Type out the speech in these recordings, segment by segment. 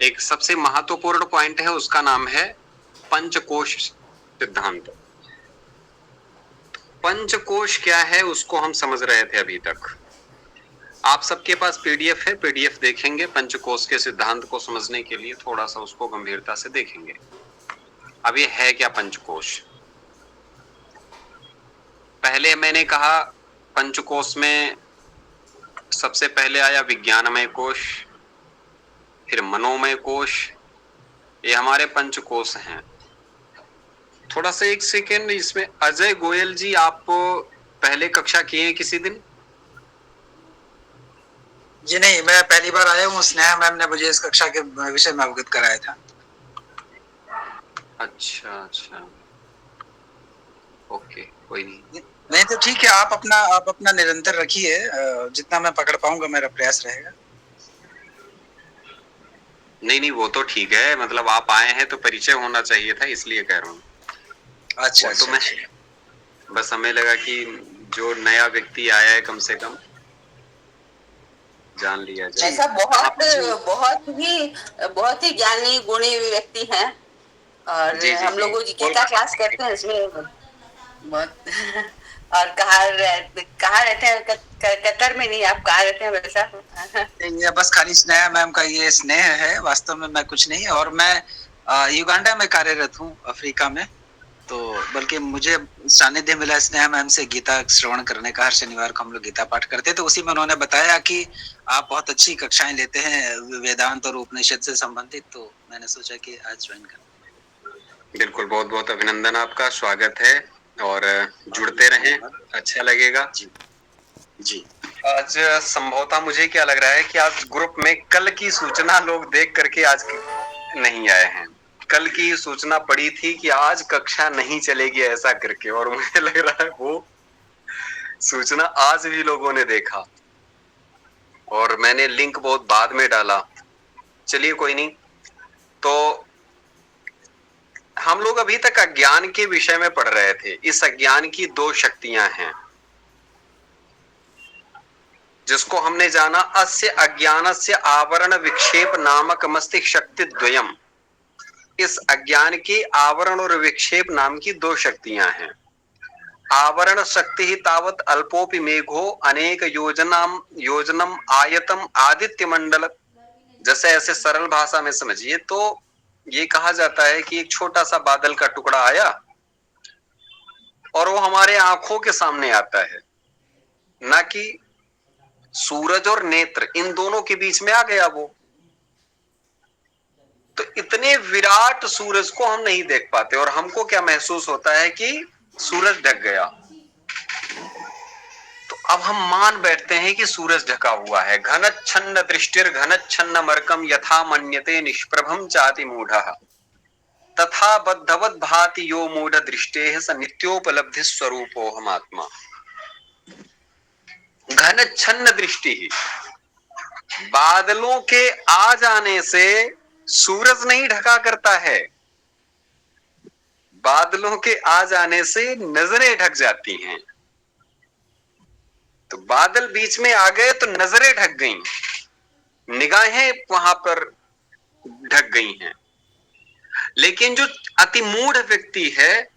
एक सबसे महत्वपूर्ण पॉइंट है, उसका नाम है पंचकोश सिद्धांत। पंचकोश क्या है उसको हम समझ रहे थे अभी तक। आप सबके पास पीडीएफ है, पीडीएफ देखेंगे। पंचकोश के सिद्धांत को समझने के लिए थोड़ा सा उसको गंभीरता से देखेंगे। अब ये है क्या पंचकोश? पहले मैंने कहा पंचकोश में सबसे पहले आया विज्ञानमय कोश, फिर मनोमय कोश। ये हमारे पंचकोश हैं। थोड़ा सा एक सेकेंड, इसमें अजय गोयल जी आप पहले कक्षा किए हैं किसी दिन? जी नहीं, मैं पहली बार आया हूँ। स्नेहा मैम ने मुझे इस कक्षा के विषय में अवगत कराया था। अच्छा अच्छा, ओके, कोई नहीं। नहीं तो ठीक है, आप अपना निरंतर रखिए। जितना मैं पकड़ पाऊंगा मेरा प्रयास रहेगा। नहीं नहीं, वो तो ठीक है, मतलब आप आए हैं तो परिचय होना चाहिए था, इसलिए कह रहा हूँ। अच्छा वो तो अच्छा मैं अच्छा। बस हमें लगा कि जो नया व्यक्ति आया है कम से कम जान लिया जाए। ऐसा बहुत ही ज्ञानी गुणी व्यक्ति हैं। और जी जी हम जी, लोग गीता क्लास करते हैं इसमें बहुत और कहाँ रहते हैं? कतर में नहीं, आप कहाँ रहते हैं वैसा? ये बस खाली स्नेहा मैम का ये स्नेह है, वास्तव में मैं कुछ नहीं। और मैं युगांडा में कार्यरत हूँ, अफ्रीका में। तो बल्कि मुझे सानिध्य मिला स्नेहा मैम से गीता श्रवण करने का। हर शनिवार को हम लोग गीता पाठ करते, तो उसी में उन्होंने बताया कि आप बहुत अच्छी कक्षाएं लेते हैं वेदांत और उपनिषद से संबंधित। तो मैंने सोचा कि आज ज्वाइन कर। बिल्कुल, बहुत बहुत अभिनंदन, आपका स्वागत है। और जुड़ते रहें, अच्छा लगेगा जी जी। आज संभवतः मुझे क्या लग रहा है कि आज ग्रुप में कल की सूचना लोग देख करके आज नहीं आए हैं। कल की सूचना पड़ी थी कि आज कक्षा नहीं चलेगी ऐसा करके, और मुझे लग रहा है वो सूचना आज भी लोगों ने देखा, और मैंने लिंक बहुत बाद में डाला। चलिए कोई नहीं। तो हम लोग अभी तक अज्ञान के विषय में पढ़ रहे थे। इस अज्ञान की दो शक्तियां हैं, जिसको हमने जाना अस्य अज्ञानस्य आवरण विक्षेप नामक मस्तिष्क शक्ति द्वयम। इस अज्ञान के आवरण और विक्षेप नाम की दो शक्तियां हैं। आवरण शक्ति ही तावत अल्पोपि मेघो अनेक योजनम आयतम आदित्य मंडल। जैसे ऐसे सरल भाषा में समझिए तो ये कहा जाता है कि एक छोटा सा बादल का टुकड़ा आया और वो हमारे आंखों के सामने आता है, ना कि सूरज और नेत्र इन दोनों के बीच में आ गया वो। तो इतने विराट सूरज को हम नहीं देख पाते, और हमको क्या महसूस होता है कि सूरज ढक गया। तो अब हम मान बैठते हैं कि सूरज ढका हुआ है। घनच्छन्न दृष्टिर घनच्छन्न मर्कम यथा मन्यते निष्प्रभम चाति मूढ़ः तथा बद्धवत भाति यो मूढ़ दृष्टेः स नित्योपलब्धि स्वरूपो हम आत्मा। घनच्छन्न दृष्टि ही, बादलों के आ जाने से सूरज नहीं ढका करता है, बादलों के आ जाने से नजरें ढक जाती हैं। तो बादल बीच में आ गए तो नजरें ढक गईं, निगाहें वहां पर ढक गई हैं। लेकिन जो अति मूढ़ व्यक्ति है,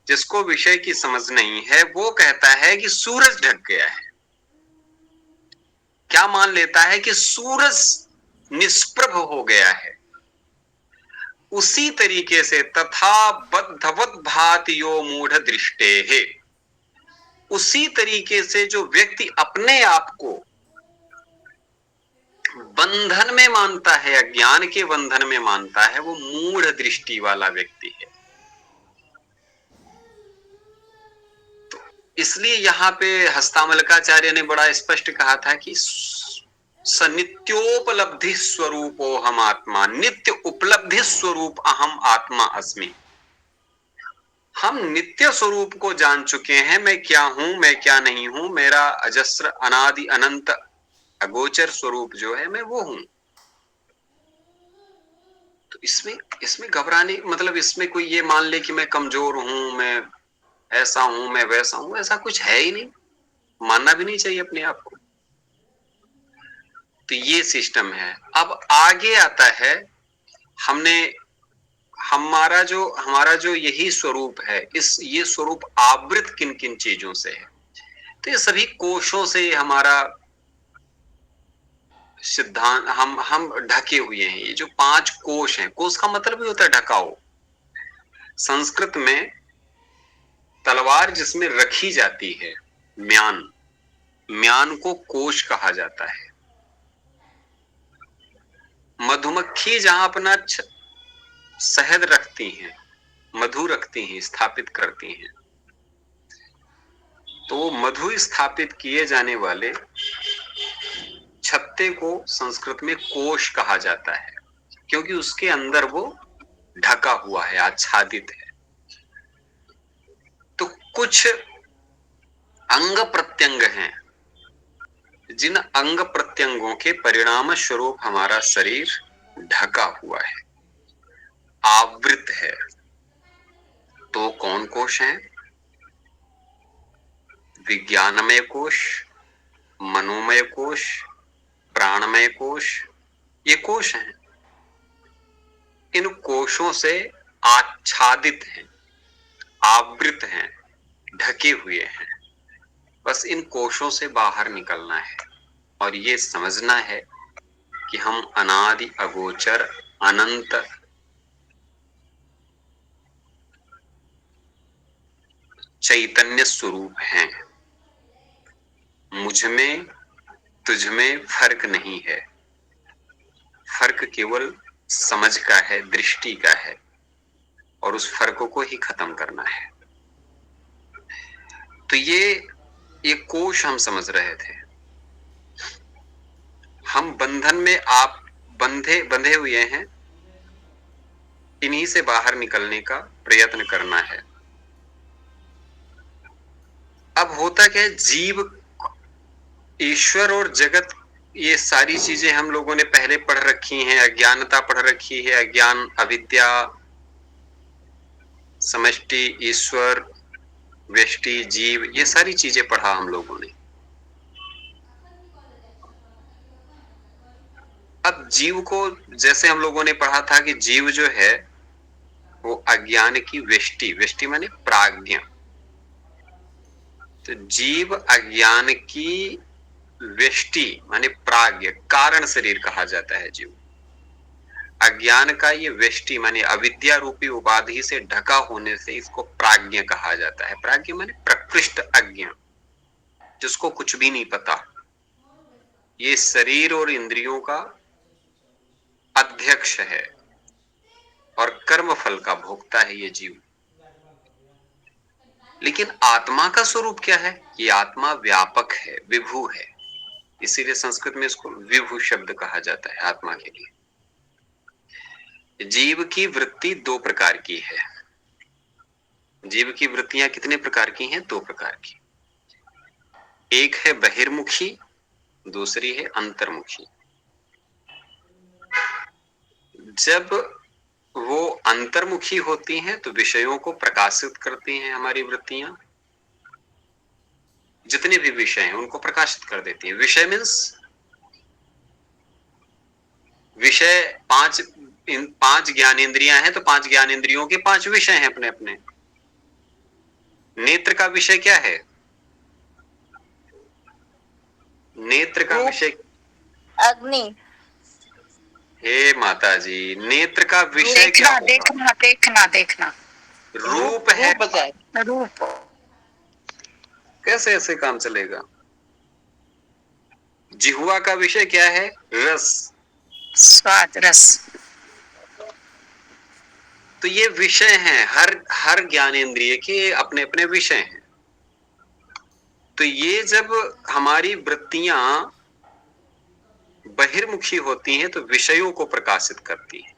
जिसको विषय की समझ नहीं है, वो कहता है कि सूरज ढक गया है। क्या मान लेता है कि सूरज निष्प्रभ हो गया है। उसी तरीके से तथा बद्धवत भाति यो मूढ़ दृष्टे है, उसी तरीके से जो व्यक्ति अपने आप को बंधन में मानता है, अज्ञान के बंधन में मानता है, वो मूढ़ दृष्टि वाला व्यक्ति है। तो इसलिए यहाँ पे हस्तामलकाचार्य ने बड़ा स्पष्ट कहा था कि सनित्योपलब्धि स्वरूपो हम आत्मा, नित्य उपलब्धि स्वरूप अहम आत्मा अस्मि। हम नित्य स्वरूप को जान चुके हैं, मैं क्या हूं, मैं क्या नहीं हूं, मेरा अजस्र अनादि अनंत अगोचर स्वरूप जो है मैं वो हूं। तो इसमें इसमें घबराने, मतलब इसमें कोई ये मान ले कि मैं कमजोर हूं, मैं ऐसा हूं, मैं वैसा हूं, ऐसा कुछ है ही नहीं। मानना भी नहीं चाहिए अपने आप को। तो ये सिस्टम है। अब आगे आता है हमने हमारा जो यही स्वरूप है, ये स्वरूप आवृत किन किन चीजों से है? तो ये सभी कोशों से हमारा सिद्धांत, हम ढके हुए हैं। ये जो 5 कोश हैं, कोश का मतलब ही होता है ढका हो। संस्कृत में तलवार जिसमें रखी जाती है, म्यान को कोश कहा जाता है। मधुमक्खी जहां अपना शहद रखती हैं, मधु रखती हैं, स्थापित करती हैं, तो मधु स्थापित किए जाने वाले छत्ते को संस्कृत में कोश कहा जाता है, क्योंकि उसके अंदर वो ढका हुआ है, आच्छादित है। तो कुछ अंग प्रत्यंग हैं, जिन अंग प्रत्यंगों के परिणाम स्वरूप हमारा शरीर ढका हुआ है, आवृत है। तो कौन कोश हैं? विज्ञानमय कोश, मनोमय कोश, प्राणमय कोश, ये कोश हैं। इन कोशों से आच्छादित हैं, आवृत हैं, ढके हुए हैं। बस इन कोशों से बाहर निकलना है और ये समझना है कि हम अनादि अगोचर अनंत चैतन्य स्वरूप हैं। मुझ में तुझ में फर्क नहीं है, फर्क केवल समझ का है, दृष्टि का है, और उस फर्क को ही खत्म करना है। तो ये कोश हम समझ रहे थे। हम बंधन में आप बंधे हुए हैं, इन्हीं से बाहर निकलने का प्रयत्न करना है। अब होता क्या है, जीव, ईश्वर और जगत, ये सारी चीजें हम लोगों ने पहले पढ़ रखी हैं। अज्ञानता पढ़ रखी है, अज्ञान, अविद्या, समष्टि, ईश्वर, व्यष्टि, जीव, ये सारी चीजें पढ़ा हम लोगों ने। अब जीव को, जैसे हम लोगों ने पढ़ा था कि जीव जो है वो अज्ञान की व्यष्टि माने प्राज्ञ। तो जीव अज्ञान की व्यष्टि माने प्राज्ञ, कारण शरीर कहा जाता है जीव। अज्ञान का ये व्यष्टि माने अविद्या रूपी उपाधि से ढका होने से इसको प्राज्ञ कहा जाता है। प्राज्ञ माने प्रकृष्ट अज्ञ, जिसको कुछ भी नहीं पता। ये शरीर और इंद्रियों का अध्यक्ष है और कर्म फल का भोक्ता है ये जीव। लेकिन आत्मा का स्वरूप क्या है? ये आत्मा व्यापक है, विभु है। इसीलिए संस्कृत में इसको विभु शब्द कहा जाता है आत्मा के लिए। जीव की वृत्ति 2 प्रकार की है। जीव की वृत्तियां कितने प्रकार की हैं? 2 प्रकार की। एक है बहिर्मुखी, दूसरी है अंतर्मुखी। जब वो अंतर्मुखी होती हैं तो विषयों को प्रकाशित करती हैं हमारी वृत्तियां। जितने भी विषय हैं उनको प्रकाशित कर देती हैं। विषय मीन्स विषय 5 ज्ञानेंद्रियां हैं, तो 5 ज्ञानेंद्रियों के 5 विषय हैं अपने अपने। नेत्र का विषय क्या है? नेत्र का विषय अग्नि। हे माता जी, नेत्र का विषय क्या होगा? देखना देखना देखना, रूप है। रूप। कैसे ऐसे काम चलेगा? जिह्वा का विषय क्या है? रस, स्वाद, रस। तो ये विषय हैं, हर ज्ञानेंद्रिय के अपने अपने विषय हैं। तो ये जब हमारी वृत्तियां बहिर्मुखी होती हैं तो विषयों को प्रकाशित करती हैं।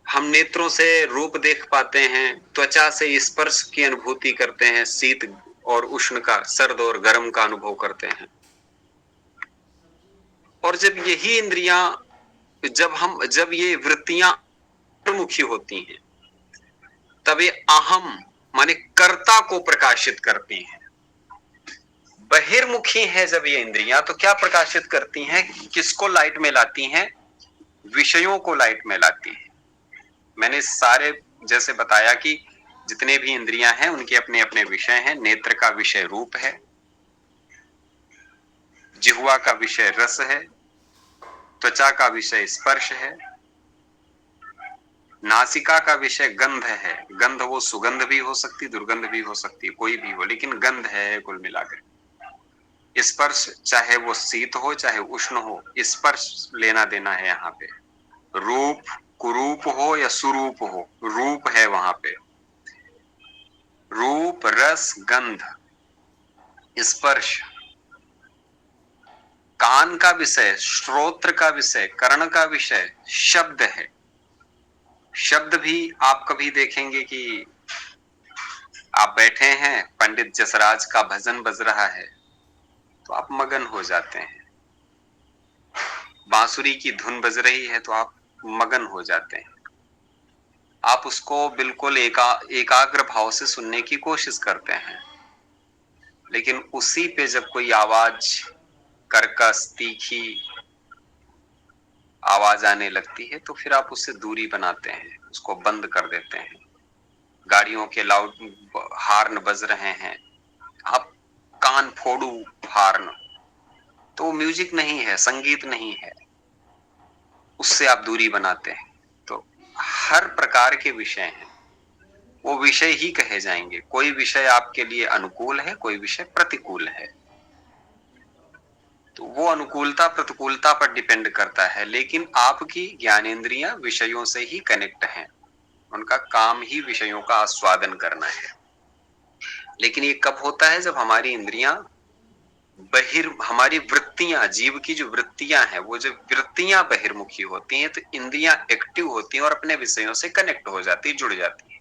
हम नेत्रों से रूप देख पाते हैं, त्वचा से स्पर्श की अनुभूति करते हैं, शीत और उष्ण का, सर्द और गर्म का अनुभव करते हैं। और जब यही इंद्रियां, जब ये वृत्तियां मुखी होती हैं, तब ये अहम माने कर्ता को प्रकाशित करती हैं। बहिर्मुखी है जब ये इंद्रियां, तो क्या प्रकाशित करती हैं? किसको लाइट में लाती हैं? विषयों को लाइट में लाती है। मैंने सारे जैसे बताया कि जितने भी इंद्रियां हैं उनके अपने अपने विषय हैं। नेत्र का विषय रूप है, जिह्वा का विषय रस है, त्वचा का विषय स्पर्श है, नासिका का विषय गंध है। गंध वो सुगंध भी हो सकती, दुर्गंध भी हो सकती, कोई भी हो, लेकिन गंध है कुल मिलाकर। स्पर्श चाहे वो शीत हो चाहे उष्ण हो, स्पर्श लेना देना है यहाँ पे। रूप कुरूप हो या सुरूप हो, रूप है वहां पे। रूप, रस, गंध, स्पर्श। कान का विषय, श्रोत्र का विषय, कर्ण का विषय शब्द है। शब्द भी आप कभी देखेंगे कि आप बैठे हैं, पंडित जसराज का भजन बज रहा है तो आप मगन हो जाते हैं। बांसुरी की धुन बज रही है तो आप मगन हो जाते हैं। आप उसको बिल्कुल एकाग्र भाव से सुनने की कोशिश करते हैं, लेकिन उसी पे जब कोई आवाज, कर्कश तीखी आवाज आने लगती है तो फिर आप उससे दूरी बनाते हैं, उसको बंद कर देते हैं। गाड़ियों के लाउड हार्न बज रहे हैं, आप कान फोड़ू हार्न, तो म्यूजिक नहीं है, संगीत नहीं है, उससे आप दूरी बनाते हैं। तो हर प्रकार के विषय हैं, वो विषय ही कहे जाएंगे। कोई विषय आपके लिए अनुकूल है, कोई विषय प्रतिकूल है, तो वो अनुकूलता प्रतिकूलता पर डिपेंड करता है। लेकिन आपकी ज्ञानेंद्रियां विषयों से ही कनेक्ट हैं, उनका काम ही विषयों का आस्वादन करना है। लेकिन ये कब होता है? जब हमारी इंद्रियां हमारी वृत्तियां, जीव की जो वृत्तियां हैं, वो जब वृत्तियां बहिर्मुखी होती हैं तो इंद्रियां एक्टिव होती हैं और अपने विषयों से कनेक्ट हो जाती, जुड़ जाती है।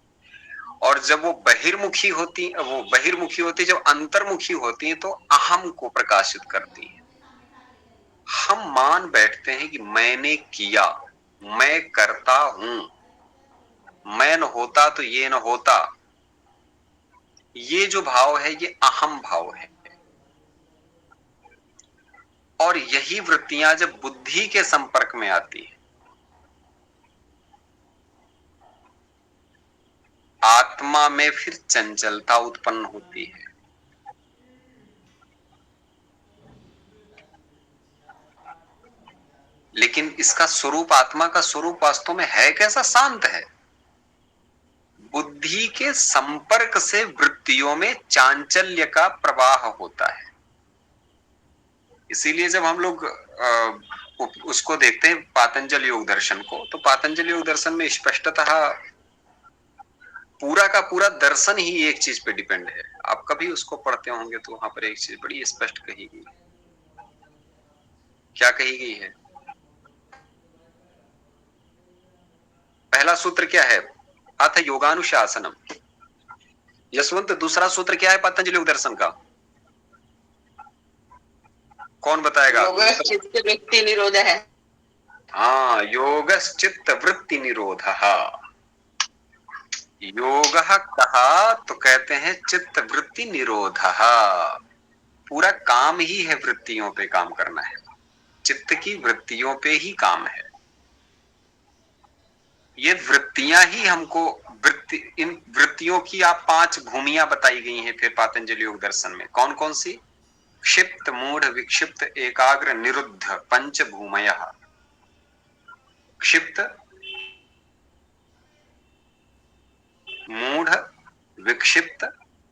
और जब वो बहिर्मुखी होती, जब अंतर्मुखी होती है तो अहम को प्रकाशित करती है। हम मान बैठते हैं कि मैंने किया, मैं करता हूं, मैं न होता तो ये न होता। ये जो भाव है ये अहम भाव है। और यही वृत्तियां जब बुद्धि के संपर्क में आती है, आत्मा में फिर चंचलता उत्पन्न होती है। लेकिन इसका स्वरूप, आत्मा का स्वरूप वास्तव में है कैसा? शांत है। बुद्धि के संपर्क से वृत्तियों में चांचल्य का प्रवाह होता है। इसीलिए जब हम लोग उसको देखते हैं पातंजल योग दर्शन को, तो पातंजल योग दर्शन में स्पष्टतः पूरा का पूरा दर्शन ही एक चीज पे डिपेंड है। आप कभी उसको पढ़ते होंगे तो वहां पर एक चीज बड़ी स्पष्ट कही गई। क्या कही गई है? पहला सूत्र क्या है? अथ योगानुशासनम। यशवंत, दूसरा सूत्र क्या है पतंजलि योग दर्शन का? कौन बताएगा? योगश्चित्त वृत्ति निरोध है। हाँ, योगश्चित्त वृत्ति निरोध। योग कहा तो कहते हैं चित्त वृत्ति निरोध। पूरा काम ही है वृत्तियों पे काम करना है, चित्त की वृत्तियों पे ही काम है। ये वृत्तियां ही हमको इन वृत्तियों की आप 5 भूमियां बताई गई हैं फिर पातंजलि योग दर्शन में। कौन कौन सी? क्षिप्त, मूढ़, विक्षिप्त, एकाग्र, निरुद्ध, पंच भूमयः। क्षिप्त, मूढ़, विक्षिप्त,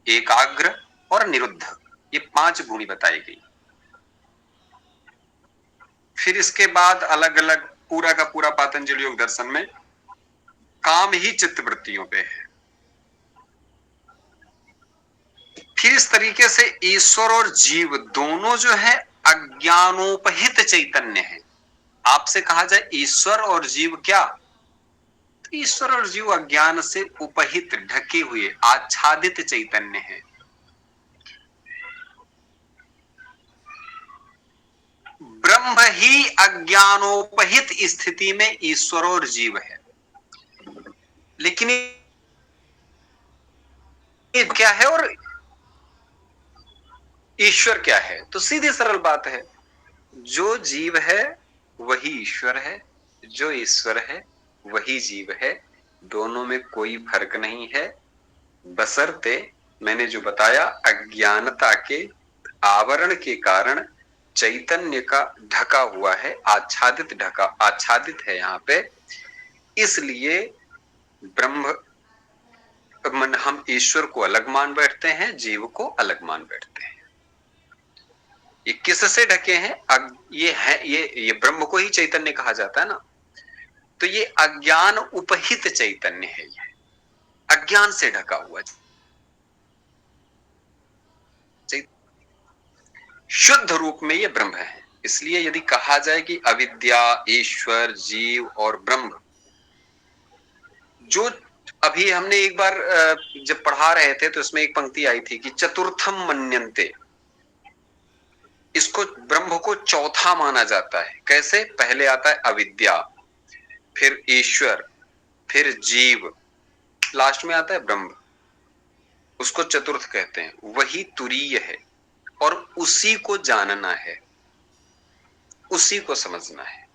एकाग्र और निरुद्ध, ये 5 भूमि बताई गई। फिर इसके बाद अलग अलग पूरा का पूरा पातंजलि योग दर्शन में काम ही चित्त वृत्तियों पे है। फिर इस तरीके से ईश्वर और जीव दोनों जो है अज्ञानोपहित चैतन्य है। आपसे कहा जाए ईश्वर और जीव क्या, तो ईश्वर और जीव अज्ञान से उपहित, ढके हुए, आच्छादित चैतन्य है। ब्रह्म ही अज्ञानोपहित स्थिति में ईश्वर और जीव है। लेकिन ये क्या है और ईश्वर क्या है? तो सीधी सरल बात है, जो जीव है वही ईश्वर है जो ईश्वर है वही जीव है, दोनों में कोई फर्क नहीं है, बशर्ते मैंने जो बताया अज्ञानता के आवरण के कारण चैतन्य का ढका हुआ है, आच्छादित है यहाँ पे, इसलिए ब्रह्म मन हम ईश्वर को अलग मान बैठते हैं, जीव को अलग मान बैठते हैं। ये किससे ढके हैं? ये ब्रह्म को ही चैतन्य कहा जाता है ना, तो ये अज्ञान उपहित चैतन्य है, ये अज्ञान से ढका हुआ शुद्ध रूप में ये ब्रह्म है। इसलिए यदि कहा जाए कि अविद्या, ईश्वर, जीव और ब्रह्म, जो अभी हमने एक बार जब पढ़ा रहे थे तो इसमें एक पंक्ति आई थी कि चतुर्थम मन्यन्ते, इसको ब्रह्म को चौथा माना जाता है। कैसे? पहले आता है अविद्या, फिर ईश्वर, फिर जीव, लास्ट में आता है ब्रह्म, उसको चतुर्थ कहते हैं। वही तुरीय है और उसी को जानना है, उसी को समझना है।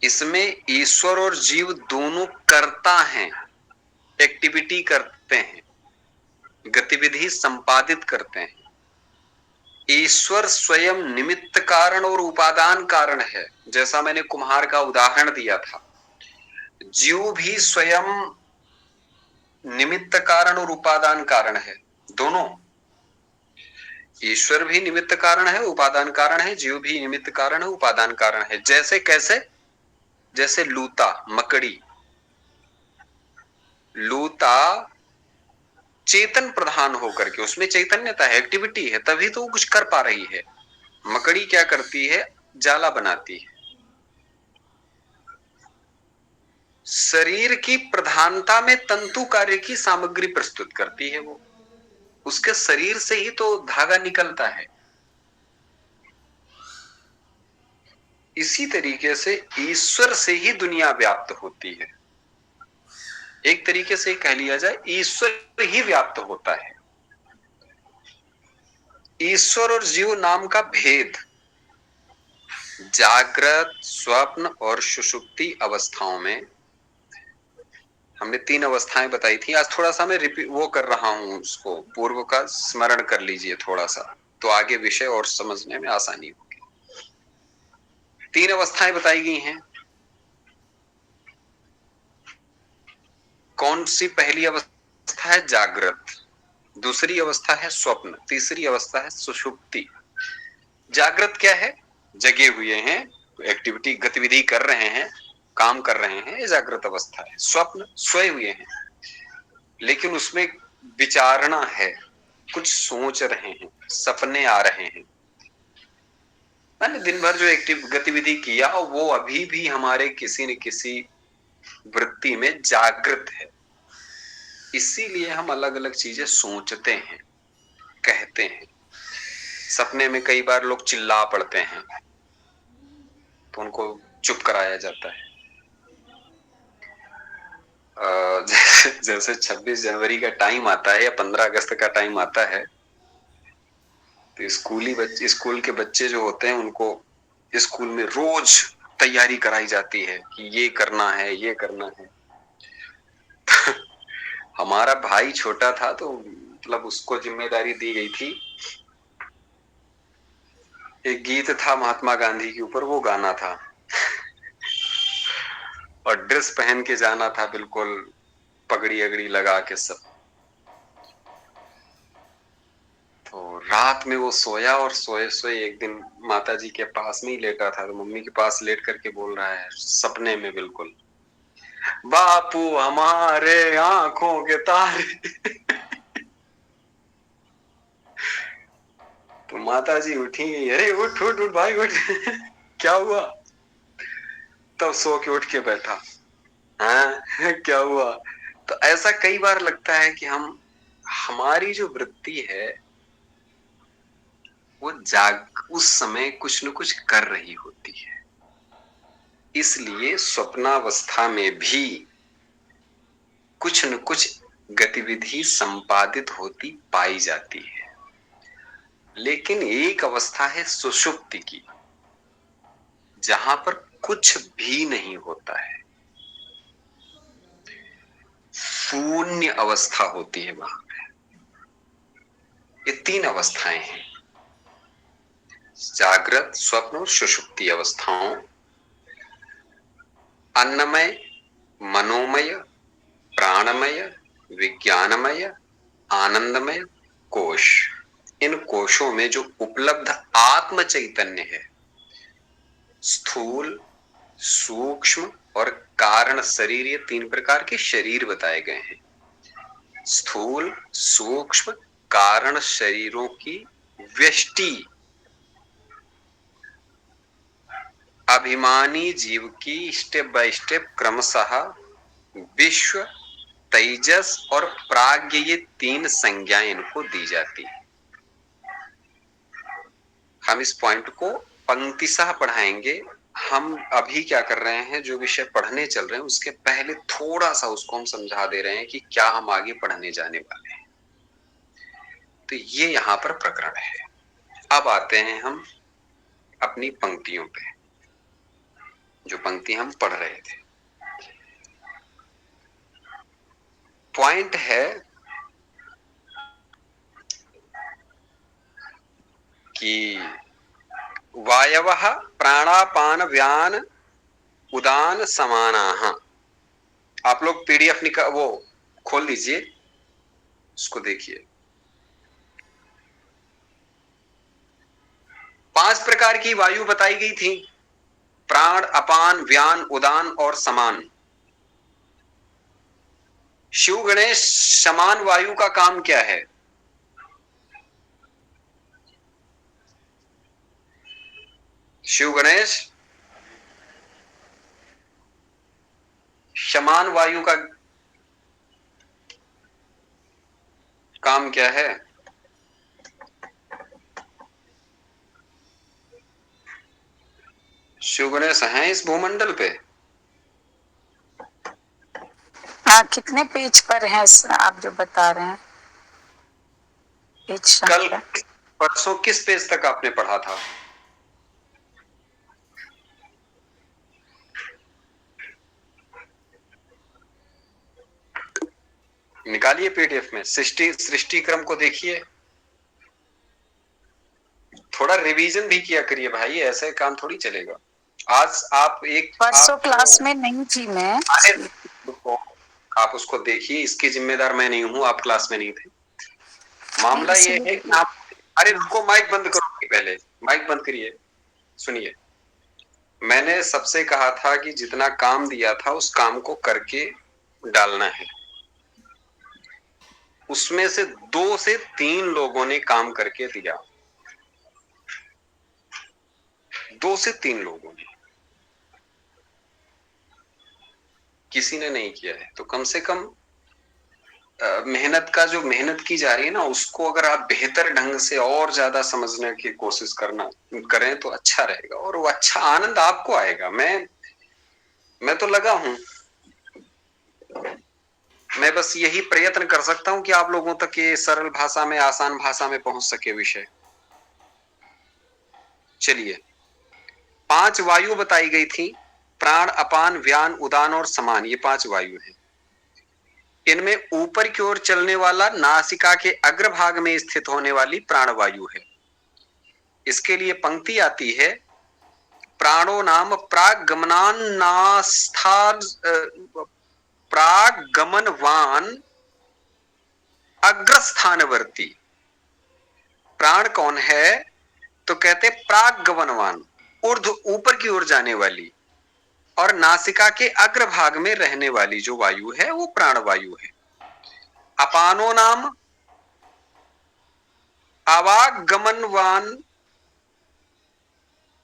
इसमें ईश्वर और जीव दोनों करता हैं, एक्टिविटी करते हैं, गतिविधि संपादित करते हैं। ईश्वर स्वयं निमित्त कारण और उपादान कारण है, जैसा मैंने कुम्हार का उदाहरण दिया था। जीव भी स्वयं निमित्त कारण और उपादान कारण है, दोनों। ईश्वर भी निमित्त कारण है, उपादान कारण है, जीव भी निमित्त कारण है, उपादान कारण है। जैसे कैसे? जैसे लूता, मकड़ी। लूता चेतन प्रधान होकर के, उसमें चैतन्यता है, एक्टिविटी है, तभी तो वो कुछ कर पा रही है। मकड़ी क्या करती है? जाला बनाती है। शरीर की प्रधानता में तंतु कार्य की सामग्री प्रस्तुत करती है वो, उसके शरीर से ही तो धागा निकलता है। इसी तरीके से ईश्वर से ही दुनिया व्याप्त होती है। एक तरीके से कह लिया जाए, ईश्वर ही व्याप्त होता है। ईश्वर और जीव नाम का भेद जागृत, स्वप्न और सुषुप्ति अवस्थाओं में, हमने 3 अवस्थाएं बताई थी। आज थोड़ा सा मैं वो कर रहा हूं, उसको पूर्व का स्मरण कर लीजिए थोड़ा सा, तो आगे विषय और समझने में आसानी होगी। 3 अवस्थाएं बताई गई हैं। कौन सी? पहली अवस्था है जागृत, दूसरी अवस्था है स्वप्न, तीसरी अवस्था है सुषुप्ति। जागृत क्या है? जगे हुए हैं, एक्टिविटी, गतिविधि कर रहे हैं, काम कर रहे हैं, ये जागृत अवस्था है। स्वप्न, सोए हुए हैं लेकिन उसमें विचारणा है, कुछ सोच रहे हैं, सपने आ रहे हैं। मैंने दिन भर जो एक्टिव गतिविधि किया वो अभी भी हमारे किसी न किसी वृत्ति में जागृत है। इसीलिए हम अलग अलग चीजें सोचते हैं, कहते हैं। सपने में कई बार लोग चिल्ला पड़ते हैं तो उनको चुप कराया जाता है। जैसे 26 जनवरी का टाइम आता है या 15 अगस्त का टाइम आता है, तो स्कूल के बच्चे जो होते हैं उनको स्कूल में रोज तैयारी कराई जाती है कि ये करना है, ये करना है। हमारा भाई छोटा था तो मतलब उसको जिम्मेदारी दी गई थी, एक गीत था महात्मा गांधी के ऊपर, वो गाना था और ड्रेस पहन के जाना था, बिल्कुल पगड़ी अगड़ी लगा के सब। तो रात में वो सोया और सोए सोए एक दिन माता जी के पास में ही लेटा था, तो मम्मी के पास लेट करके बोल रहा है सपने में, बिल्कुल, बापू हमारे आंखों के तारे। तो माता जी उठी, अरे उठ उठ उठ भाई उठ। क्या हुआ? तब सो के उठ के बैठा, हाँ क्या हुआ? तो ऐसा कई बार लगता है कि हमारी जो वृत्ति है वो उस समय कुछ न कुछ कर रही होती है। इसलिए स्वप्नावस्था में भी कुछ न कुछ गतिविधि संपादित होती पाई जाती है। लेकिन एक अवस्था है सुषुप्ति की, जहां पर कुछ भी नहीं होता है, शून्य अवस्था होती है वहां पे। ये तीन अवस्थाएं हैं, जागृत, स्वप्न और सुषुप्ति अवस्थाओं। अन्नमय, मनोमय, प्राणमय, विज्ञानमय, आनंदमय कोश। इन कोशों में जो उपलब्ध आत्म चैतन्य है, स्थूल, सूक्ष्म और कारण शरीर, ये तीन प्रकार के शरीर बताए गए हैं। स्थूल, सूक्ष्म, कारण शरीरों की व्यष्टि अभिमानी जीव की स्टेप बाय स्टेप क्रमशः विश्व, तेजस और प्राज्ञ, ये तीन संज्ञाएं इनको दी जाती है। हम इस पॉइंट को पंक्तिशः पढ़ाएंगे। हम अभी क्या कर रहे हैं, जो विषय पढ़ने चल रहे हैं उसके पहले थोड़ा सा उसको हम समझा दे रहे हैं कि क्या हम आगे पढ़ने जाने वाले हैं। तो ये यहां पर प्रकरण है। अब आते हैं हम अपनी पंक्तियों पे, जो पंक्ति हम पढ़ रहे थे। पॉइंट है कि वायवः प्राणापान व्यान उदान समानाः। आप लोग पीडीएफ वो खोल लीजिए, उसको देखिए। 5 प्रकार की वायु बताई गई थी, प्राण, अपान, व्यान, उदान और समान। शिव गणेश, समान वायु का काम क्या है? शिव गणेश, समान वायु का काम क्या है? शिव गणेश हैं इस भूमंडल पे? हाँ, कितने पेज पर है आप जो बता रहे हैं? पेज कल संख्या परसों किस पेज तक आपने पढ़ा था? निकालिए पीडीएफ में, सृष्टि क्रम को देखिए। थोड़ा रिवीजन भी किया करिए भाई, ऐसे काम थोड़ी चलेगा। आज आप परसों क्लास में नहीं थी मैं। आप उसको देखिए, इसकी जिम्मेदार मैं नहीं हूं, आप क्लास में नहीं थे। मामला ये है कि आप, अरे रुको, माइक बंद करो पहले, माइक बंद करिए, सुनिए। मैंने सबसे कहा था कि जितना काम दिया था उस काम को करके डालना है। उसमें से 2 से 3 लोगों ने काम करके दिया, 2 से 3 लोगों ने, किसी ने नहीं किया है। तो कम से कम मेहनत का, जो मेहनत की जा रही है ना, उसको अगर आप बेहतर ढंग से और ज्यादा समझने की कोशिश करें तो अच्छा रहेगा, और वो अच्छा आनंद आपको आएगा। मैं तो लगा हूं, मैं बस यही प्रयत्न कर सकता हूं कि आप लोगों तक ये सरल भाषा में, आसान भाषा में पहुंच सके विषय। चलिए, 5 वायु बताई गई थी, प्राण, अपान, व्यान, उदान और समान। ये 5 वायु हैं। इनमें ऊपर की ओर चलने वाला, नासिका के अग्रभाग में स्थित होने वाली प्राणवायु है। इसके लिए पंक्ति आती है, प्राणो नाम प्रागगमनवान अग्रस्थानवर्ती। प्राण कौन है? तो कहते प्रागगमनवान, ऊपर की ओर जाने वाली, और नासिका के अग्रभाग में रहने वाली जो वायु है वो प्राणवायु है। अपानो नाम आवागमनवान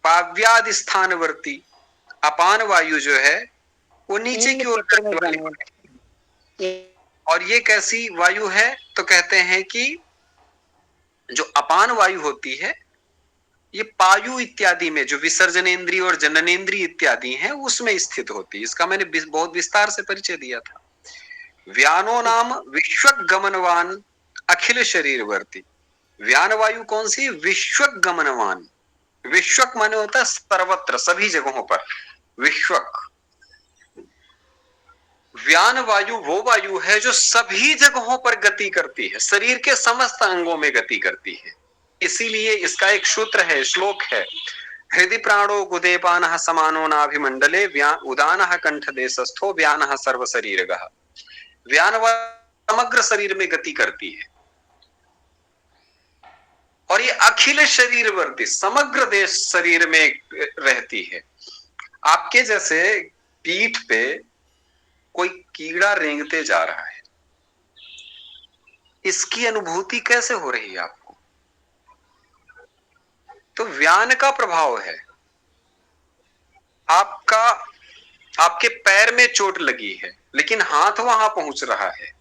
पाव्यादि स्थानवर्ती। अपान वायु जो है वो नीचे की ओर जाने वाली। और ये कैसी वायु है? तो कहते हैं कि जो अपान वायु होती है, ये पायु इत्यादि में, जो विसर्जनेन्द्रिय और जननेन्द्रिय इत्यादि हैं, उसमें स्थित होती है। इसका मैंने बहुत विस्तार से परिचय दिया था। व्यानो नाम विश्वगमनवान अखिल शरीरवर्ती। व्यान वायु कौन सी? विश्वगमनवान। विश्वक माने होता है सर्वत्र, सभी जगहों पर। विश्वक। व्यान वायु वो वायु है जो सभी जगहों पर गति करती है, शरीर के समस्त अंगों में गति करती है। इसीलिए इसका एक सूत्र है, श्लोक है, हृदय प्राणो गुदेपानः समानो नाभिमंडले उदानः कंठ देशस्थो व्यानः सर्व शरीरगः। व्यान समग्र शरीर में गति करती है और ये अखिल शरीरवर्ती समग्र देश शरीर में रहती है। आपके जैसे पीठ पे कोई कीड़ा रेंगते जा रहा है, इसकी अनुभूति कैसे हो रही है आपको? तो व्यान का प्रभाव है। आपके पैर में चोट लगी है लेकिन हाथ वहां पहुंच रहा है,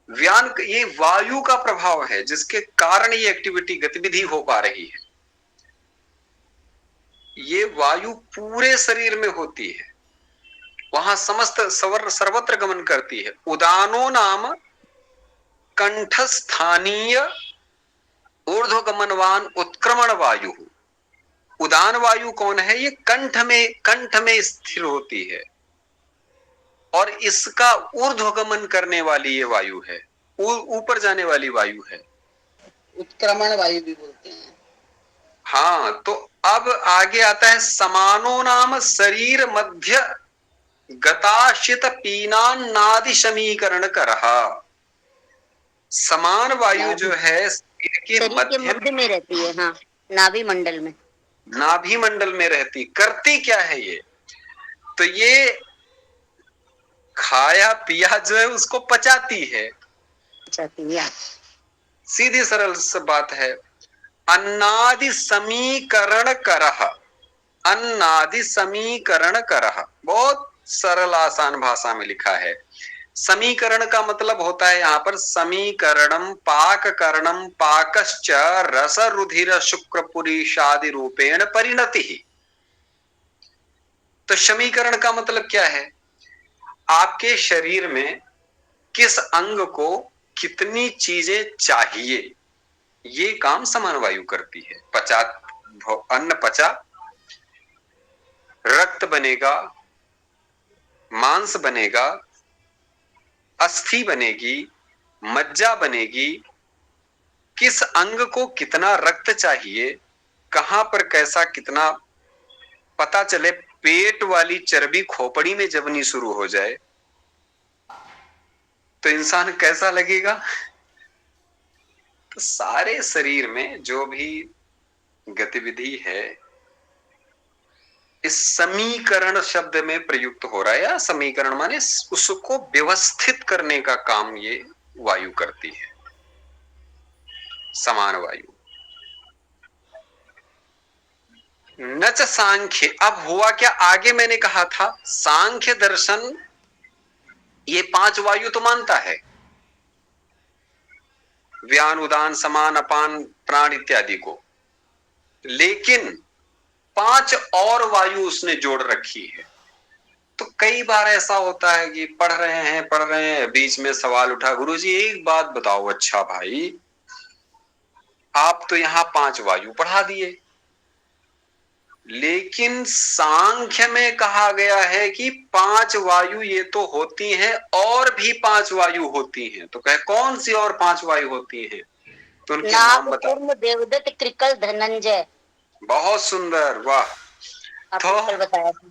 व्यान ये वायु का प्रभाव है जिसके कारण ये एक्टिविटी गतिविधि हो पा रही है। ये वायु पूरे शरीर में होती है, वहां समस्त सर्वत्र गमन करती है। उदानो नाम कंठस्थानीय ऊर्ध्वगमनवान उत्क्रमण वायु। उदान वायु कौन है? ये कंठ में स्थिर होती है और इसका ऊर्ध्वगमन करने वाली ये वायु है, ऊपर जाने वाली वायु है, उत्क्रमण वायु भी बोलते हैं। हाँ, तो अब आगे आता है समानो नाम शरीर मध्य गताशित पीनान्नादि समीकरण करहा। समान वायु जो है शरीर के मध्य में रहती है, हाँ, नाभि मंडल में, नाभि मंडल में रहती। करती क्या है ये? तो ये खाया पिया जो है उसको पचाती है, सीधी सरल सी बात है। अन्नादि समीकरण करह, अन्नादि समीकरण करह, बहुत सरल आसान भाषा में लिखा है। समीकरण का मतलब होता है यहाँ पर समीकरणम पाक करणम पाकश्च रस रुधिर शुक्र पुरीषादि रूपेण परिणति। तो समीकरण का मतलब क्या है? आपके शरीर में किस अंग को कितनी चीजें चाहिए, ये काम समान वायु करती है। अन्न पचा, रक्त बनेगा, मांस बनेगा, अस्थि बनेगी, मज्जा बनेगी, किस अंग को कितना रक्त चाहिए, कहां पर कैसा कितना पता चले। पेट वाली चर्बी खोपड़ी में जमनी शुरू हो जाए तो इंसान कैसा लगेगा? तो सारे शरीर में जो भी गतिविधि है इस समीकरण शब्द में प्रयुक्त हो रहा है, या समीकरण माने उसको व्यवस्थित करने का काम ये वायु करती है, समान वायु। नच सांख्य, अब हुआ क्या? आगे मैंने कहा था सांख्य दर्शन ये 5 वायु तो मानता है, व्यान उदान समान अपान प्राण इत्यादि को, लेकिन 5 और वायु उसने जोड़ रखी है। तो कई बार ऐसा होता है कि पढ़ रहे हैं बीच में सवाल उठा, गुरुजी एक बात बताओ, अच्छा भाई आप तो यहां 5 वायु पढ़ा दिए, लेकिन सांख्य में कहा गया है कि 5 वायु ये तो होती हैं और भी 5 वायु होती हैं। तो कहे कौन सी और 5 वायु होती हैं? तो उनके नाम बता। देवदत्त, कृकल, धनंजय। बहुत सुंदर, वाह। तो बताया था।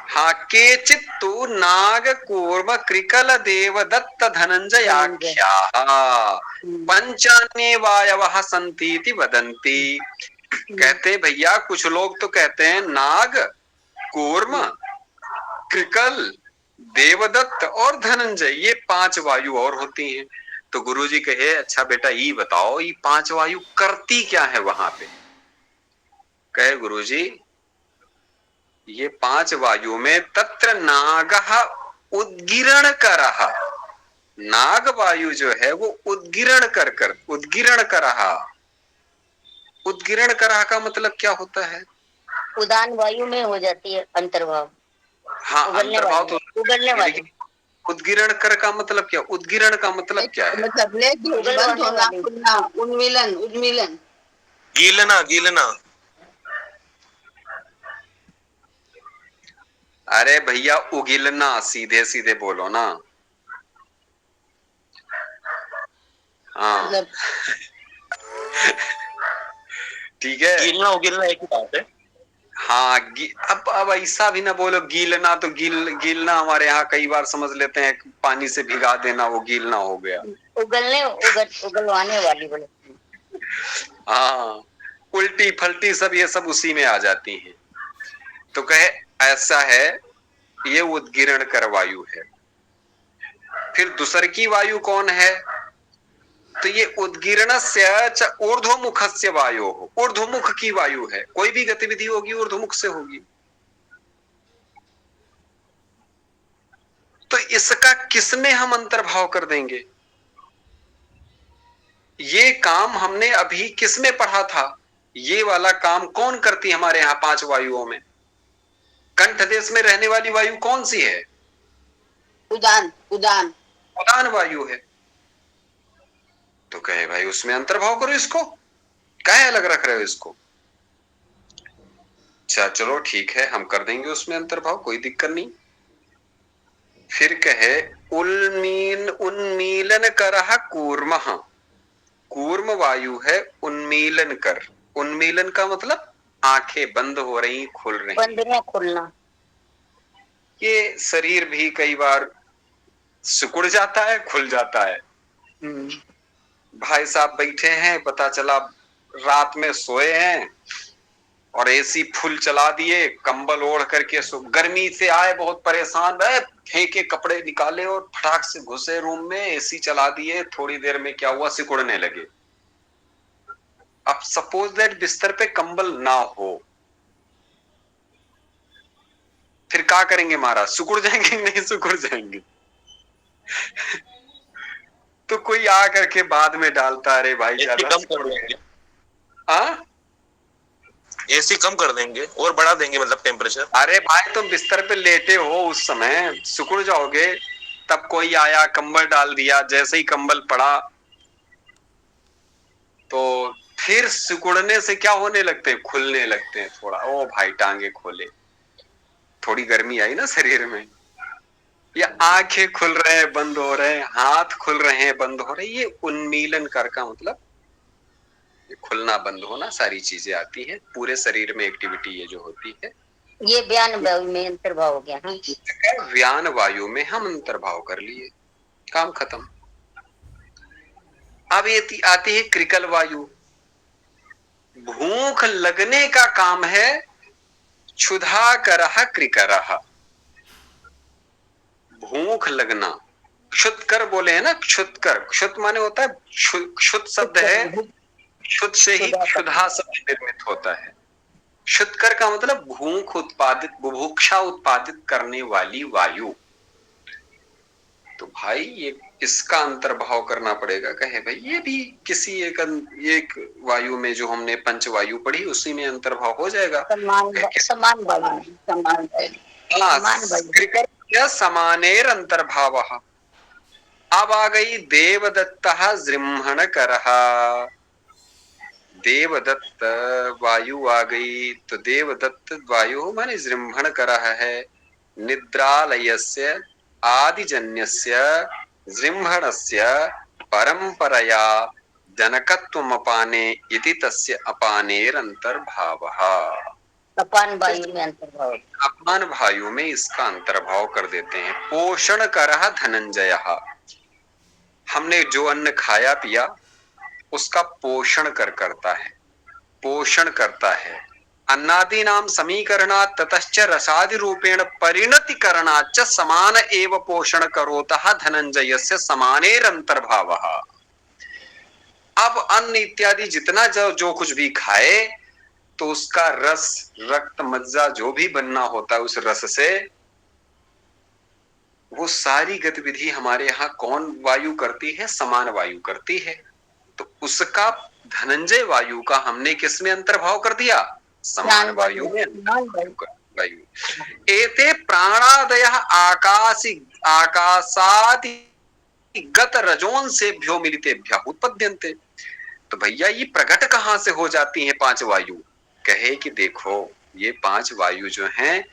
हाँ, केचित तु नाग कूर्म कृकल देवदत्त धनंजयाख्या पंचान्ये वायवः सन्तीति वदन्ति। कहते भैया कुछ लोग तो कहते हैं नाग, कूर्म, कृकल, देवदत्त और धनंजय ये 5 वायु और होती हैं। तो गुरुजी कहे अच्छा बेटा ये बताओ ये 5 वायु करती क्या है वहां पे? कहे गुरुजी ये 5 वायु में तत्र नागः उद्गिरण करः, नाग वायु जो है वो उद्गिरण करहा। उद्गिरण करहा का मतलब क्या होता है? उदान वायु में हो जाती है अंतर्भाव। हाँ, अंतर्भाव तो उगलने वाली। उद्गिरण कर का मतलब क्या? उद्गिरण का मतलब क्या है? मतलब उन्मीलन, उन्मीलन, गीलना, गीलना। अरे भैया उगिलना, सीधे सीधे बोलो ना। हाँ मतलब ठीक है। गीलना उगीलना एक ही बात है। हाँ अब ऐसा भी ना बोलो गीलना, तो गीलना हमारे यहाँ कई बार समझ लेते हैं पानी से भिगा देना, वो गीलना हो गया। उगलवाने वाली बोले। हाँ, उल्टी फल्टी सब ये सब उसी में आ जाती हैं। तो कहे ऐसा है, ये उद्गिरण कर वायु है। फिर दूसर की वायु कौन है? तो ये उद्गिरणस्य ऊर्ध्वमुखस्य वायु हो, ऊर्ध्वमुख की वायु है। कोई भी गतिविधि होगी ऊर्ध्वमुख से होगी। तो इसका किसमें हम अंतर्भाव कर देंगे? ये काम हमने अभी किसमें पढ़ा था? ये वाला काम कौन करती है हमारे यहां 5 वायुओं में? कंठ देश में रहने वाली वायु कौन सी है? उदान उदान उदान वायु है। तो कहे भाई उसमें अंतर्भाव करो इसको, काहे अलग रख रहे हो इसको? अच्छा चलो ठीक है, हम कर देंगे उसमें अंतर्भाव, कोई दिक्कत नहीं। फिर कहे उन्मीलन करह कूर्मः। कूर्म वायु है उन्मीलन कर। उन्मीलन का मतलब आंखें बंद हो रही, खुल रही। बंद में खुलना। ये शरीर भी कई बार सिकुड़ जाता है, खुल जाता है। भाई साहब बैठे हैं, पता चला रात में सोए हैं और एसी फुल चला दिए, कंबल ओढ़ करके गर्मी से आए बहुत परेशान, फेंके कपड़े निकाले और फटाक से घुसे रूम में, एसी चला दिए। थोड़ी देर में क्या हुआ, सिकुड़ने लगे। अब सपोज दैट बिस्तर पे कंबल ना हो, फिर क्या करेंगे महाराज? सिकुड़ जाएंगे? नहीं सिकुड़ जाएंगे। तो कोई आ करके बाद में डालता, अरे भाई ज्यादा कम कर देंगे। हाँ, एसी कम कर देंगे और बढ़ा देंगे मतलब टेम्परेचर। अरे भाई तुम बिस्तर पे लेटे हो, उस समय सिकुड़ जाओगे, तब कोई आया कंबल डाल दिया, जैसे ही कंबल पड़ा तो फिर सिकुड़ने से क्या होने लगते हैं? खुलने लगते हैं थोड़ा। ओ भाई टांगे खोले, थोड़ी गर्मी आई ना शरीर में, या आंखें खुल रहे हैं बंद हो रहे हैं, हाथ खुल रहे हैं बंद हो रहे हैं। ये उन्मीलन कर का मतलब ये खुलना बंद होना, सारी चीजें आती हैं पूरे शरीर में, एक्टिविटी ये जो होती है। ये व्यान वायु में अंतर्भाव हो गया। हाँ, व्यान वायु में हम अंतर्भाव कर लिए, काम खत्म। अब ये आती है क्रिकल वायु। भूख लगने का काम है क्षुधा करह क्रिकरह। भूख लगना, क्षुत्कर बोले हैं ना, क्षुत्कर। क्षुत माने होता है, क्षुत शब्द है, क्षुत से ही क्षुधा शब्द निर्मित होता है। क्षुत्कर का मतलब भूख उत्पादित, बुभुक्षा उत्पादित करने वाली वायु। तो भाई ये इसका अंतर्भाव करना पड़ेगा। कहे भाई ये भी किसी एक वायु में जो हमने पंचवायु पढ़ी उसी में अंतर्भाव हो जाएगा। समान वायु, समान वायु, समानेर अंतर्भाव। अब आ गई देवदत्त जृंभण करह। देवदत्त वायु आ गई, तो देवदत्त वायु माने जृंभण करह है। निद्रालयस्य आदिजन्यस्य जृंभणस्य परंपरया जनकत्वमपाने इति तस्य अपानेर अंतर्भावः। अपान वायु में अंतर्भाव। अपान वायु में इसका अंतर्भाव कर देते हैं। पोषण करह धनंजयः। हमने जो अन्न खाया पिया उसका पोषण करता है, पोषण करता है। अन्नादि नाम समीकरणात् ततश्च रसादि रूपेण परिणति करणाच्च समान एव पोषण करोतः धनंजयस्य समानेर अंतर्भावः। अब अन्न इत्यादि जितना जो कुछ भी खाए तो उसका रस, रक्त, मज्जा जो भी बनना होता है उस रस से, वो सारी गतिविधि हमारे यहाँ कौन वायु करती है? समान वायु करती है। तो उसका धनंजय वायु का हमने किसमें अंतर्भाव कर दिया? समान वायु में वायु। एते प्राणादय आकाशादि गत रजोन से भ्यो मिलितेभ्यः उत्पद्यन्ते। तो भैया ये प्रकट कहां से हो जाती हैं 5 वायु? कहे कि देखो ये 5 वायु जो हैं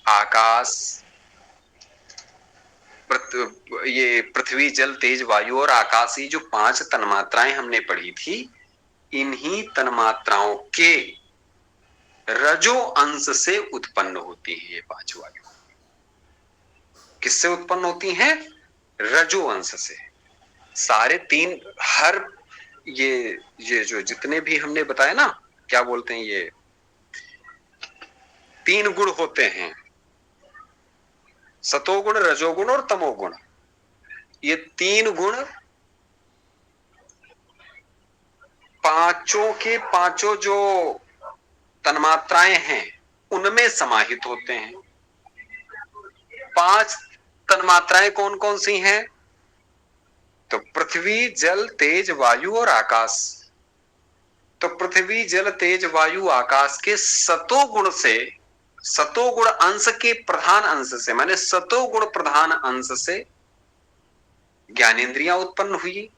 आकाश, ये पृथ्वी, जल, तेज, वायु और आकाश, ये जो 5 तन्मात्राएं हमने पढ़ी थी, इन्हीं तन्मात्राओं के रजो अंश से उत्पन्न होती है ये 5 वायु। किससे उत्पन्न होती हैं? रजो अंश से। सारे 3 हर ये जो जितने भी हमने बताया ना, क्या बोलते हैं, ये 3 गुण होते हैं, सतोगुण, रजोगुण और तमोगुण। ये 3 गुण पांचों के पांचों जो तन्मात्राएं हैं उनमें समाहित होते हैं। 5 तन्मात्राएं कौन कौन सी हैं? तो पृथ्वी, जल, तेज, वायु और आकाश। तो पृथ्वी, जल, तेज, वायु, आकाश के सतोगुण से, सतोगुण अंश के प्रधान अंश से, माने सतोगुण प्रधान अंश से ज्ञानेंद्रियां उत्पन्न हुई।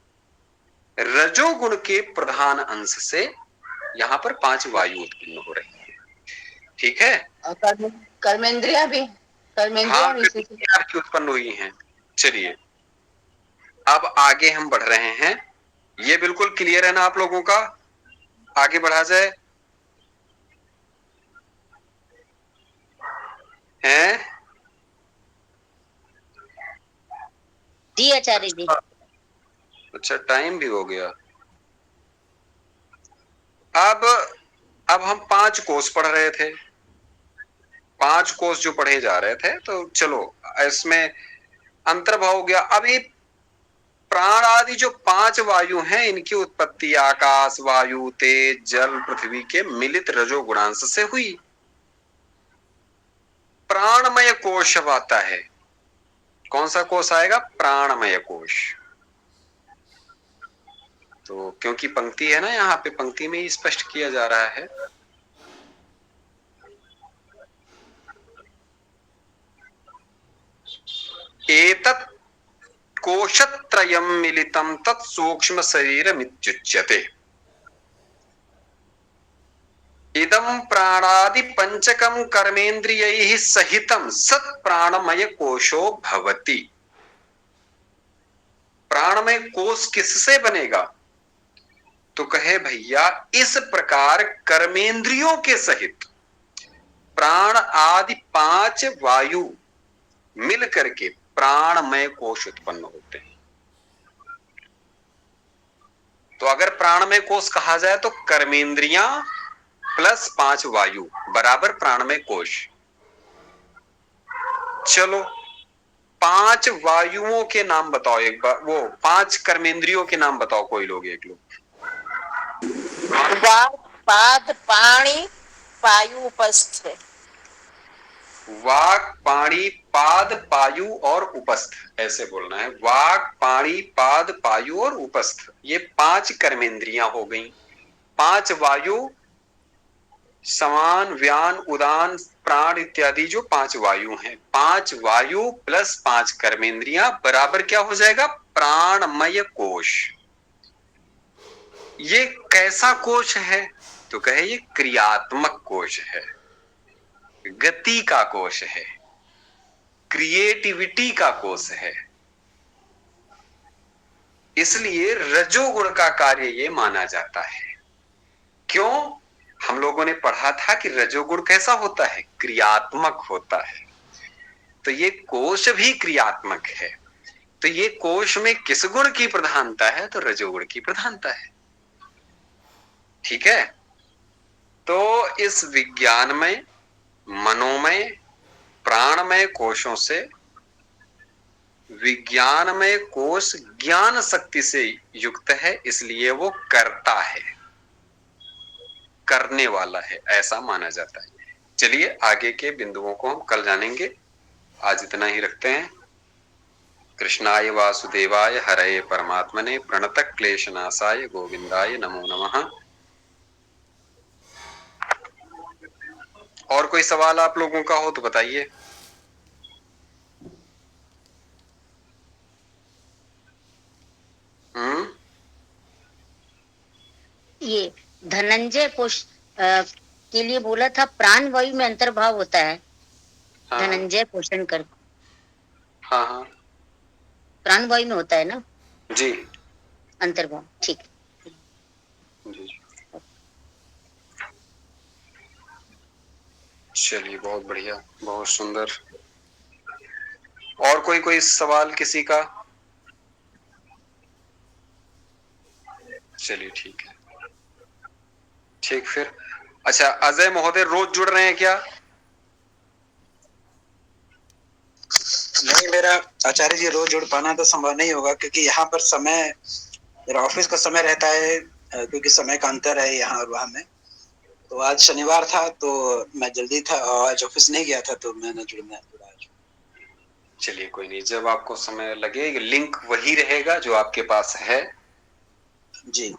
रजोगुण के प्रधान अंश से यहां पर 5 वायु उत्पन्न हो रही है। ठीक है? कर्मेंद्रिया भी, कर्मेंद्रिया भी भी उत्पन्न हुई हैं। चलिए अब आगे हम बढ़ रहे हैं। ये बिल्कुल क्लियर है ना आप लोगों का? आगे बढ़ा जाए हैं? जी आचार्य जी। अच्छा, टाइम भी हो गया। अब हम 5 कोष पढ़ रहे थे, 5 कोष जो पढ़े जा रहे थे, तो चलो इसमें अंतर्भाव हो गया। अब ये प्राण आदि जो 5 वायु हैं, इनकी उत्पत्ति आकाश, वायु, तेज, जल, पृथ्वी के मिलित रजोगुणांश से हुई। प्राणमय कोश अब आता है। कौन सा कोष आएगा? प्राणमय कोश। तो क्योंकि पंक्ति है ना, यहाँ पे पंक्ति में ही स्पष्ट किया जा रहा है। एतत् कोशत्रयं मिलितं तत् सूक्ष्म शरीरमित्युच्यते। इदं प्राणादि पंचकं कर्मेंद्रियैः सहितं सत् प्राणमय कोशो भवति। प्राणमय कोश किससे बनेगा? तो कहे भैया, इस प्रकार कर्मेंद्रियों के सहित प्राण आदि 5 वायु मिल करके प्राणमय कोश उत्पन्न होते हैं। तो अगर प्राणमय कोश कहा जाए तो कर्मेंद्रियां प्लस 5 वायु बराबर प्राणमय कोश। चलो 5 वायुओं के नाम बताओ एक बार, वो 5 कर्मेंद्रियों के नाम बताओ कोई लोग, एक लोग। वाक, पाद, पाणी, पायु, उपस्थ। वाक, पाणी, पाद, पायु और उपस्थ, ऐसे बोलना है। वाक, पाणी, पाद, पायु और उपस्थ, ये 5 कर्मेंद्रियां हो गई। 5 वायु, समान, व्यान, उदान, प्राण इत्यादि जो 5 वायु हैं। 5 वायु प्लस 5 कर्मेंद्रियां बराबर क्या हो जाएगा? प्राणमय कोश। ये कैसा कोश है? तो कहे ये क्रियात्मक कोश है, गति का कोश है, क्रिएटिविटी का कोश है। इसलिए रजोगुण का कार्य ये माना जाता है। क्यों? हम लोगों ने पढ़ा था कि रजोगुण कैसा होता है? क्रियात्मक होता है। तो ये कोश भी क्रियात्मक है। तो ये कोश में किस गुण की प्रधानता है? तो रजोगुण की प्रधानता है। ठीक है? तो इस विज्ञानमय, मनोमय, प्राणमय कोशों से विज्ञानमय कोश ज्ञान शक्ति से युक्त है, इसलिए वो करता है, करने वाला है, ऐसा माना जाता है। चलिए आगे के बिंदुओं को हम कल जानेंगे। आज इतना ही रखते हैं। कृष्णाय वासुदेवाय हरये परमात्मने प्रणतः क्लेशनाशाय गोविंदाय नमो नमः। और कोई सवाल आप लोगों का हो तो बताइए। ये धनंजय कोश के लिए बोला था, प्राण वायु में अंतर्भाव होता है। हाँ धनंजय पोषणकर, हाँ हाँ प्राणवायु में होता है ना जी अंतर्भाव, ठीक है। जी। चलिए बहुत बढ़िया, बहुत सुंदर। और कोई सवाल किसी का? चलिए ठीक है, ठीक फिर। अच्छा, अजय महोदय रोज जुड़ रहे हैं क्या? नहीं, मेरा आचार्य जी रोज जुड़ पाना तो संभव नहीं होगा, क्योंकि यहाँ पर समय, मेरा ऑफिस का समय रहता है, क्योंकि समय का अंतर है यहाँ और वहाँ में। तो आज शनिवार था तो मैं जल्दी था और आज ऑफिस नहीं गया था, तो मैंने जुड़ा आज। चलिए कोई नहीं, जब आपको समय लगे लिंक वही रहेगा जो आपके पास है। जी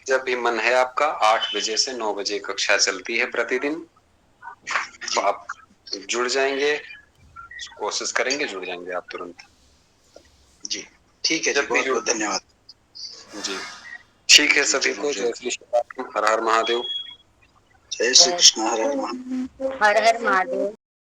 जब भी मन है आपका, 8 बजे से 9 बजे कक्षा चलती है प्रतिदिन, तो आप जुड़ जाएंगे, कोशिश करेंगे जुड़ जाएंगे आप तुरंत। जी ठीक है जी, जब भी बहुत बहुत धन्यवाद जी। ठीक है सभी को, जय श्री कृष्ण, हर हर महादेव। जय श्री कृष्ण, हर हर महादेव। हर हर महादेव।